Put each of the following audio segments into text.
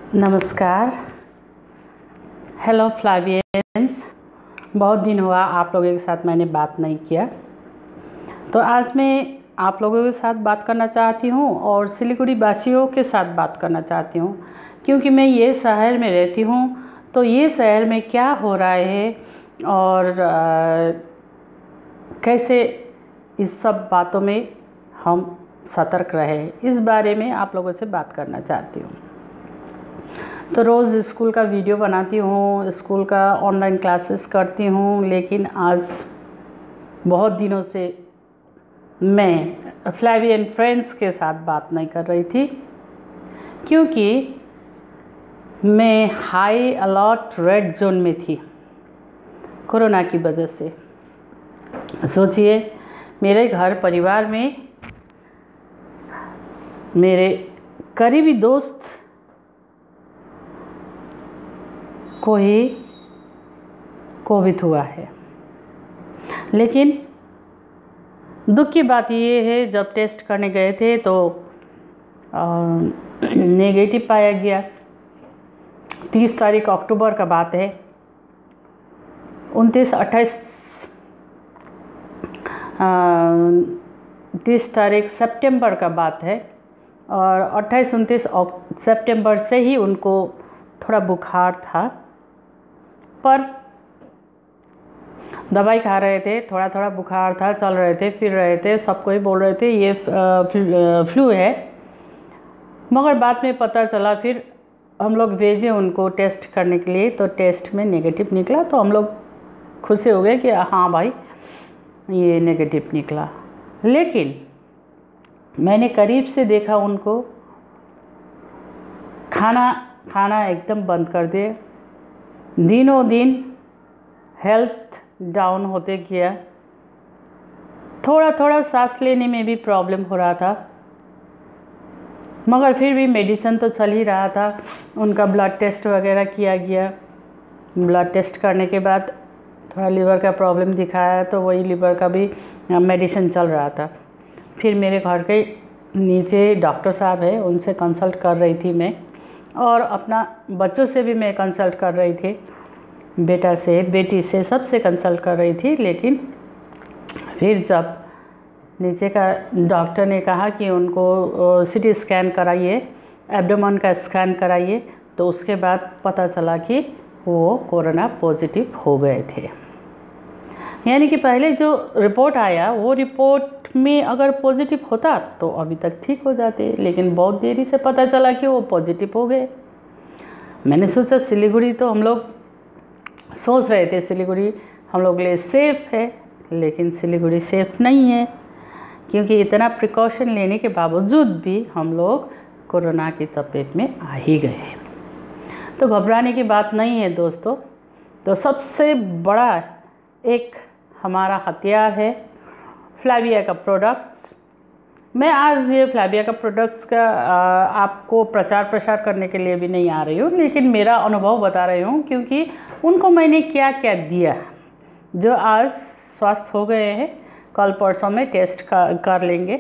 नमस्कार। हेलो फ्लावियंस, बहुत दिन हुआ आप लोगों के साथ मैंने बात नहीं किया, तो आज मैं आप लोगों के साथ बात करना चाहती हूँ और सिलीगुड़ी वासियों के साथ बात करना चाहती हूँ, क्योंकि मैं ये शहर में रहती हूँ। तो ये शहर में क्या हो रहा है और कैसे इस सब बातों में हम सतर्क रहें, इस बारे में आप लोगों से बात करना चाहती हूँ। तो रोज़ स्कूल का वीडियो बनाती हूँ, स्कूल का ऑनलाइन क्लासेस करती हूँ, लेकिन आज बहुत दिनों से मैं फ्लैवी एंड फ्रेंड्स के साथ बात नहीं कर रही थी, क्योंकि मैं हाई अलर्ट रेड जोन में थी कोरोना की वजह से। सोचिए, मेरे घर परिवार में मेरे करीबी दोस्त को ही कोविड हुआ है, लेकिन दुख की बात ये है, जब टेस्ट करने गए थे तो नेगेटिव पाया गया। 30 तारीख अक्टूबर का बात है, 30 तारीख सितंबर का बात है, और 28-29 सितंबर से ही उनको थोड़ा बुखार था, पर दवाई खा रहे थे, थोड़ा थोड़ा बुखार था, चल रहे थे, फिर रहे थे, सबको ही बोल रहे थे ये फ्लू है। मगर बाद में पता चला, फिर हम लोग भेजे उनको टेस्ट करने के लिए, तो टेस्ट में नेगेटिव निकला, तो हम लोग खुशी हो गए कि हाँ भाई ये नेगेटिव निकला। लेकिन मैंने करीब से देखा, उनको खाना एकदम बंद कर दिए, दिनों दिन हेल्थ डाउन होते गया, थोड़ा थोड़ा सांस लेने में भी प्रॉब्लम हो रहा था, मगर फिर भी मेडिसिन तो चल ही रहा था। उनका ब्लड टेस्ट वगैरह किया गया, ब्लड टेस्ट करने के बाद थोड़ा लीवर का प्रॉब्लम दिखाया, तो वही लीवर का भी मेडिसिन चल रहा था। फिर मेरे घर के नीचे डॉक्टर साहब है, उनसे कंसल्ट कर रही थी मैं, और अपना बच्चों से भी मैं कंसल्ट कर रही थी, बेटा से, बेटी से, सबसे कंसल्ट कर रही थी। लेकिन फिर जब नीचे का डॉक्टर ने कहा कि उनको सीटी स्कैन कराइए, एब्डोमेन का स्कैन कराइए, तो उसके बाद पता चला कि वो कोरोना पॉजिटिव हो गए थे। यानी कि पहले जो रिपोर्ट आया, वो रिपोर्ट में अगर पॉजिटिव होता तो अभी तक ठीक हो जाते, लेकिन बहुत देरी से पता चला कि वो पॉजिटिव हो गए। मैंने सोचा सिलीगुड़ी, तो हम लोग सोच रहे थे सिलीगुड़ी हम लोग के लिए सेफ़ है, लेकिन सिलीगुड़ी सेफ़ नहीं है, क्योंकि इतना प्रिकॉशन लेने के बावजूद भी हम लोग कोरोना की चपेट में आ ही गए। तो घबराने की बात नहीं है दोस्तों। तो सबसे बड़ा एक हमारा हथियार है फ्लैविया का प्रोडक्ट्स। मैं आज ये फ्लैविया का प्रोडक्ट्स का आपको प्रचार प्रसार करने के लिए भी नहीं आ रही हूँ, लेकिन मेरा अनुभव बता रही हूँ, क्योंकि उनको मैंने क्या क्या दिया, जो आज स्वस्थ हो गए हैं, कल परसों में टेस्ट कर लेंगे,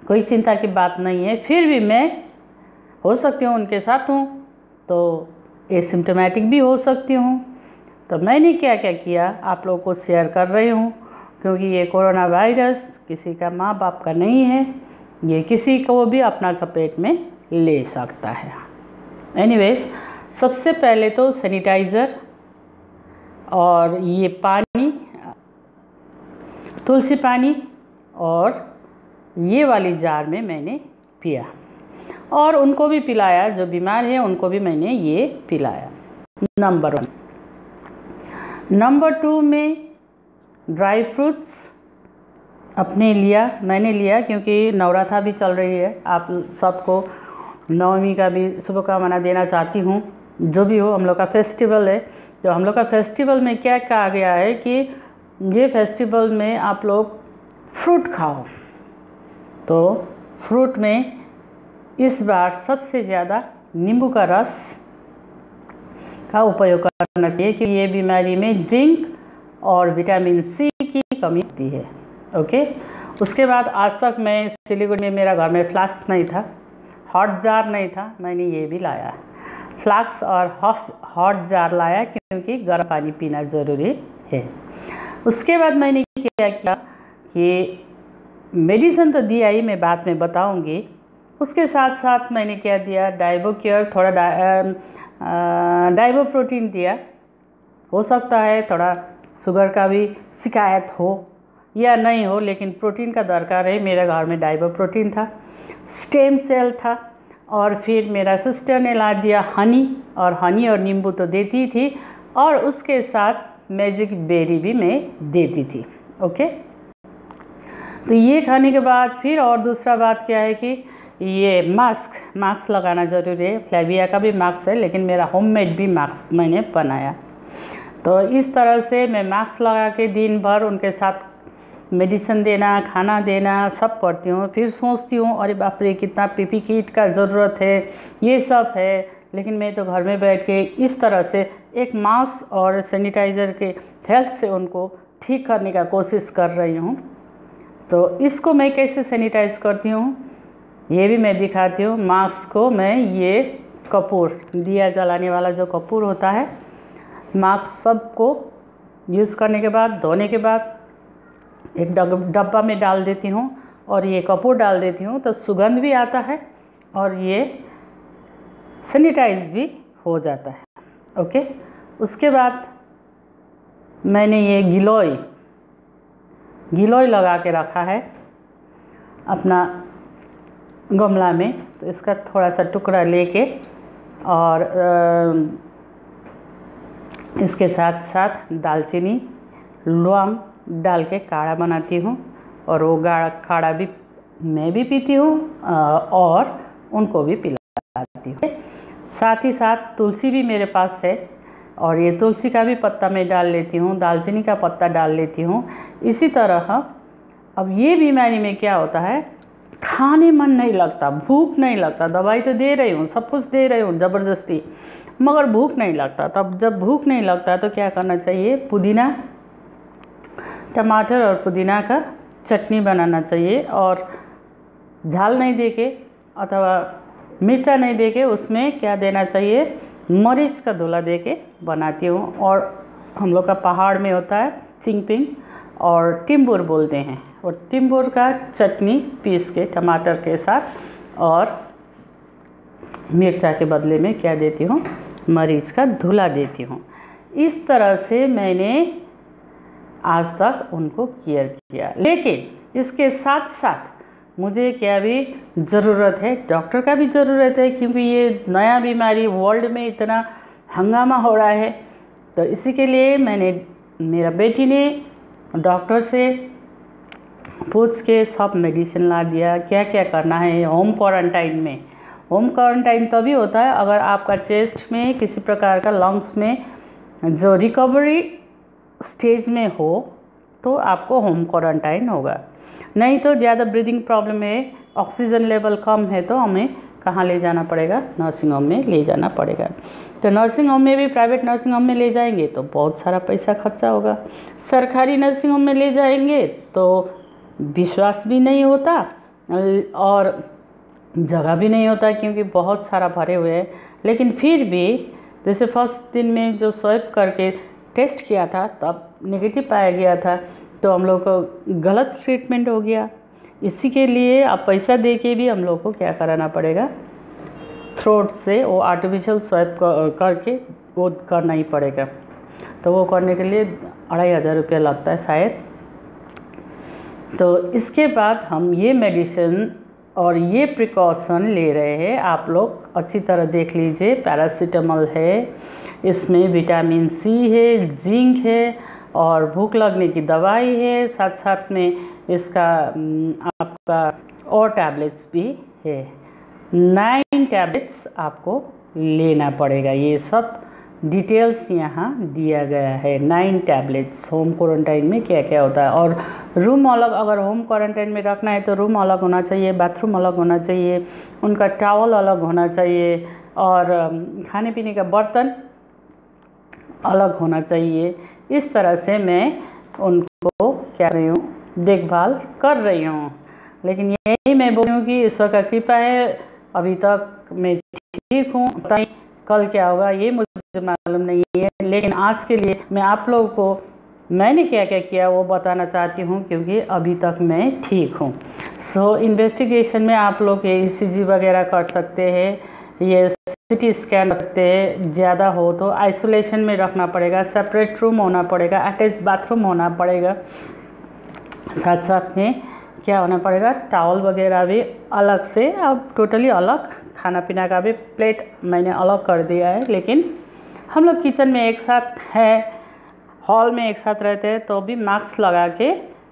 कोई चिंता की बात नहीं है। फिर भी मैं हो सकती हूँ उनके साथ हूँ, तो एसिम्प्टोमेटिक भी हो सकती हूँ। तो मैंने क्या क्या किया आप लोगों को शेयर कर रही हूँ, क्योंकि ये कोरोना वायरस किसी का माँ बाप का नहीं है, ये किसी को भी अपना चपेट में ले सकता है। एनीवेज, सबसे पहले तो सैनिटाइज़र और ये पानी, तुलसी पानी, और ये वाली जार में मैंने पिया, और उनको भी पिलाया, जो बीमार है उनको भी मैंने ये पिलाया। नंबर 1। नंबर 2 में ड्राई फ्रूट्स मैंने लिया, क्योंकि नवरात्रा भी चल रही है। आप सबको नवमी का भी शुभकामना देना चाहती हूँ। जो भी हो, हम लोग का फेस्टिवल है। तो हम लोग का फेस्टिवल में क्या कहा गया है कि ये फेस्टिवल में आप लोग फ्रूट खाओ। तो फ्रूट में इस बार सबसे ज़्यादा नींबू का रस का उपयोग करना चाहिए, कि ये बीमारी में जिंक और विटामिन सी की कमी होती है। ओके। उसके बाद आज तक मैं सिलीगुड़ी में, मेरा घर में फ्लास्क नहीं था, हॉट जार नहीं था, मैंने ये भी लाया, फ्लास्क और हॉट जार लाया, क्योंकि गर्म पानी पीना ज़रूरी है। उसके बाद मैंने क्या किया कि मेडिसिन तो दिया ही, मैं बाद में बताऊंगी। उसके साथ साथ मैंने क्या दिया, डाइबोकेयर, थोड़ा डाइबोप्रोटीन दिया। हो सकता है थोड़ा शुगर का भी शिकायत हो या नहीं हो, लेकिन प्रोटीन का दरकार है। मेरे घर में डाइबोप्रोटीन था, स्टेम सेल था, और फिर मेरा सिस्टर ने ला दिया हनी और नींबू तो देती थी, और उसके साथ मैजिक बेरी भी मैं देती थी। ओके, तो ये खाने के बाद फिर और दूसरा बात क्या है कि ये मास्क लगाना ज़रूरी है। फ्लेविया का भी मास्क है, लेकिन मेरा होममेड भी मास्क मैंने बनाया। तो इस तरह से मैं मास्क लगा के दिन भर उनके साथ मेडिसिन देना, खाना देना सब करती हूँ। फिर सोचती हूँ अरे बाप रे, कितना पीपी किट का ज़रूरत है, ये सब है, लेकिन मैं तो घर में बैठ के इस तरह से एक मास्क और सैनिटाइज़र के हेल्प से उनको ठीक करने का कोशिश कर रही हूँ। तो इसको मैं कैसे सैनिटाइज़ करती हूँ ये भी मैं दिखाती हूँ। मास्क को मैं ये कपूर, दिया जलाने वाला जो कपूर होता है, मास्क सबको यूज़ करने के बाद, धोने के बाद एक डब्बा में डाल देती हूँ और ये कपूर डाल देती हूँ, तो सुगंध भी आता है और ये सैनिटाइज भी हो जाता है। ओके, उसके बाद मैंने ये गिलोय लगा के रखा है अपना गमला में। तो इसका थोड़ा सा टुकड़ा लेके और इसके साथ साथ दालचीनी, लौंग डाल के काढ़ा बनाती हूँ, और वो काढ़ा भी मैं भी पीती हूँ और उनको भी पिलाती हूँ। साथ ही साथ तुलसी भी मेरे पास है, और ये तुलसी का भी पत्ता मैं डाल लेती हूँ, दालचीनी का पत्ता डाल लेती हूँ। इसी तरह अब ये बीमारी में क्या होता है, खाने मन नहीं लगता, भूख नहीं लगता, दवाई तो दे रही हूँ, सब कुछ दे रही हूँ ज़बरदस्ती, मगर भूख नहीं लगता। तब जब भूख नहीं लगता तो क्या करना चाहिए, पुदीना, टमाटर और पुदीना का चटनी बनाना चाहिए, और झाल नहीं देके अथवा मिर्चा नहीं देके उसमें क्या देना चाहिए, मरीच का धुला देके बनाती हूँ। और हम लोग का पहाड़ में होता है चिंगपिंग और टिम्बुर बोलते हैं, और टिम्बुर का चटनी पीस के टमाटर के साथ और मिर्चा के बदले में क्या देती हूँ, मरीच का धुला देती हूँ। इस तरह से मैंने आज तक उनको केयर किया। लेकिन इसके साथ साथ मुझे क्या भी ज़रूरत है, डॉक्टर का भी ज़रूरत है, क्योंकि ये नया बीमारी वर्ल्ड में इतना हंगामा हो रहा है। तो इसी के लिए मेरा बेटी ने डॉक्टर से पूछ के सब मेडिसिन ला दिया, क्या क्या करना है होम क्वारंटाइन में। होम क्वारंटाइन तभी होता है अगर आपका चेस्ट में किसी प्रकार का, लंग्स में जो रिकवरी स्टेज में हो तो आपको होम क्वारंटाइन होगा। नहीं तो ज़्यादा ब्रीदिंग प्रॉब्लम है, ऑक्सीजन लेवल कम है, तो हमें कहाँ ले जाना पड़ेगा, नर्सिंग होम में ले जाना पड़ेगा। तो नर्सिंग होम में भी, प्राइवेट नर्सिंग होम में ले जाएंगे तो बहुत सारा पैसा खर्चा होगा, सरकारी नर्सिंग होम में ले जाएंगे तो विश्वास भी नहीं होता और जगह भी नहीं होता, क्योंकि बहुत सारा भरे हुए हैं। लेकिन फिर भी जैसे फर्स्ट दिन में जो स्वैप करके टेस्ट किया था तब नेगेटिव पाया गया था, तो हम लोग को गलत ट्रीटमेंट हो गया। इसी के लिए अब पैसा दे के भी हम लोग को क्या कराना पड़ेगा, थ्रोट से वो आर्टिफिशियल स्वैप करके वो करना ही पड़ेगा। तो वो करने के लिए 2500 रुपया लगता है शायद। तो इसके बाद हम ये मेडिसिन और ये प्रिकॉशन ले रहे हैं, आप लोग अच्छी तरह देख लीजिए। पैरासीटामोल है, इसमें विटामिन सी है, जिंक है, और भूख लगने की दवाई है, साथ साथ में इसका आपका और टैबलेट्स भी है। 9 टैबलेट्स आपको लेना पड़ेगा। ये सब डिटेल्स यहाँ दिया गया है। 9 टैबलेट्स होम क्वारंटाइन में क्या क्या होता है। और रूम अलग, अगर होम क्वारंटाइन में रखना है तो रूम अलग होना चाहिए, बाथरूम अलग होना चाहिए, उनका टॉवल अलग होना चाहिए, और खाने पीने का बर्तन अलग होना चाहिए। इस तरह से मैं उनको क्या रही हूँ, देखभाल कर रही हूँ। लेकिन यही मैं बोल रही हूँ कि ईश्वर का कृपा है, अभी तक मैं ठीक हूँ, पता नहीं कल क्या होगा ये मुझे मालूम नहीं है, लेकिन आज के लिए मैं आप लोगों को मैंने क्या क्या किया वो बताना चाहती हूँ, क्योंकि अभी तक मैं ठीक हूँ। सो इन्वेस्टिगेशन में आप लोग ये ECG वगैरह कर सकते हैं, ये CT स्कैन कर सकते हैं। ज़्यादा हो तो आइसोलेशन में रखना पड़ेगा, सेपरेट रूम होना पड़ेगा, अटैच बाथरूम होना पड़ेगा, साथ साथ में क्या होना पड़ेगा, टॉवल वगैरह भी अलग से, अब टोटली अलग, खाना पीना का भी प्लेट मैंने अलग कर दिया है। लेकिन हम लोग किचन में एक साथ हैं, हॉल में एक साथ रहते हैं, तो भी मास्क लगा के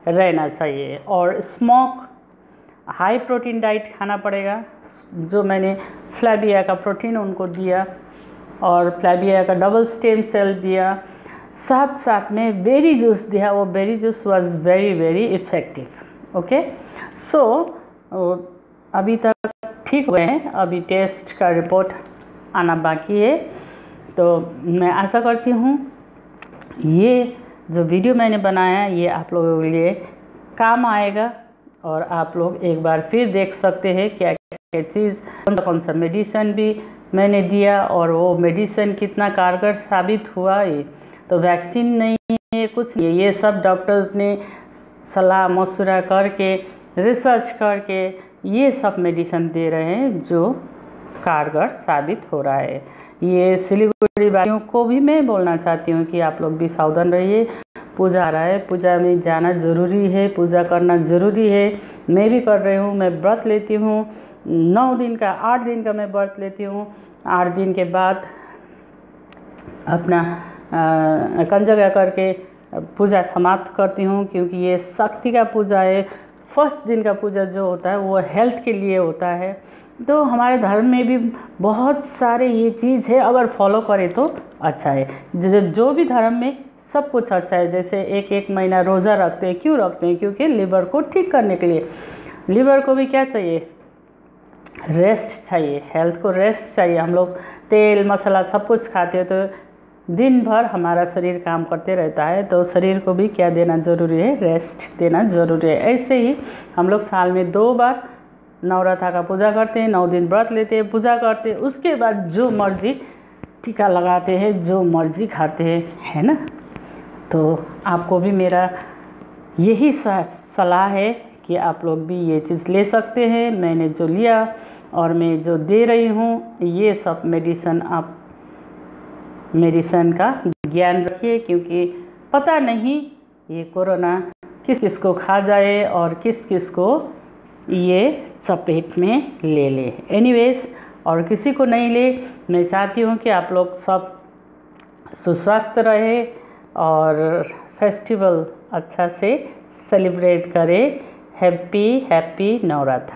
रहना चाहिए। और स्मोक, हाई प्रोटीन डाइट खाना पड़ेगा, जो मैंने फ्लैबिया का प्रोटीन उनको दिया और फ्लैबिया का डबल स्टेम सेल दिया, साथ साथ में बेरी जूस दिया। वो berry juice was very very effective. Okay, so अभी तक ठीक हुए हैं, अभी टेस्ट का रिपोर्ट आना बाकी है। तो मैं आशा करती हूँ ये जो वीडियो मैंने बनाया ये आप लोगों के लिए काम आएगा, और आप लोग एक बार फिर देख सकते हैं क्या क्या चीज़, कौन सा मेडिसिन भी मैंने दिया और वो मेडिसिन कितना कारगर साबित हुआ। ये तो वैक्सीन नहीं है, कुछ नहीं, ये सब डॉक्टर्स ने सलाह मशवरा करके, रिसर्च करके ये सब मेडिसिन दे रहे हैं जो कारगर साबित हो रहा है। ये सिलीगुड़ी वासियों को भी मैं बोलना चाहती हूँ कि आप लोग भी सावधान रहिए। पूजा आ रहा है, पूजा में जाना ज़रूरी है, पूजा करना ज़रूरी है। मैं भी कर रही हूँ, मैं व्रत लेती हूँ 9 दिन का, 8 दिन का मैं व्रत लेती हूँ। 8 दिन के बाद अपना कंजगा करके पूजा समाप्त करती हूँ, क्योंकि ये शक्ति का पूजा है। फर्स्ट दिन का पूजा जो होता है वो हेल्थ के लिए होता है। तो हमारे धर्म में भी बहुत सारे ये चीज़ है, अगर फॉलो करें तो अच्छा है। जो भी धर्म में सब कुछ अच्छा है। जैसे एक महीना रोज़ा रखते हैं, क्यों रखते हैं? क्योंकि लिवर को ठीक करने के लिए। लिवर को भी क्या चाहिए? रेस्ट चाहिए, हेल्थ को रेस्ट चाहिए। हम लोग तेल मसाला सब कुछ खाते हैं तो दिन भर हमारा शरीर काम करते रहता है, तो शरीर को भी क्या देना ज़रूरी है? रेस्ट देना ज़रूरी है। ऐसे ही हम लोग साल में 2 बार नवरात्रा का पूजा करते हैं, 9 दिन व्रत लेते हैं, पूजा करते हैं, उसके बाद जो मर्जी टीका लगाते हैं, जो मर्जी खाते हैं, है ना। तो आपको भी मेरा यही सलाह है कि आप लोग भी ये चीज़ ले सकते हैं। मैंने जो लिया और मैं जो दे रही हूँ, ये सब मेडिसिन का ज्ञान रखिए, क्योंकि पता नहीं ये कोरोना किस किस को खा जाए और किस किस को ये चपेट में ले ले। एनीवेज, और किसी को नहीं ले। मैं चाहती हूँ कि आप लोग सब सुस्वस्थ रहे और फेस्टिवल अच्छा से सेलिब्रेट करें। हैप्पी नवरात्रा।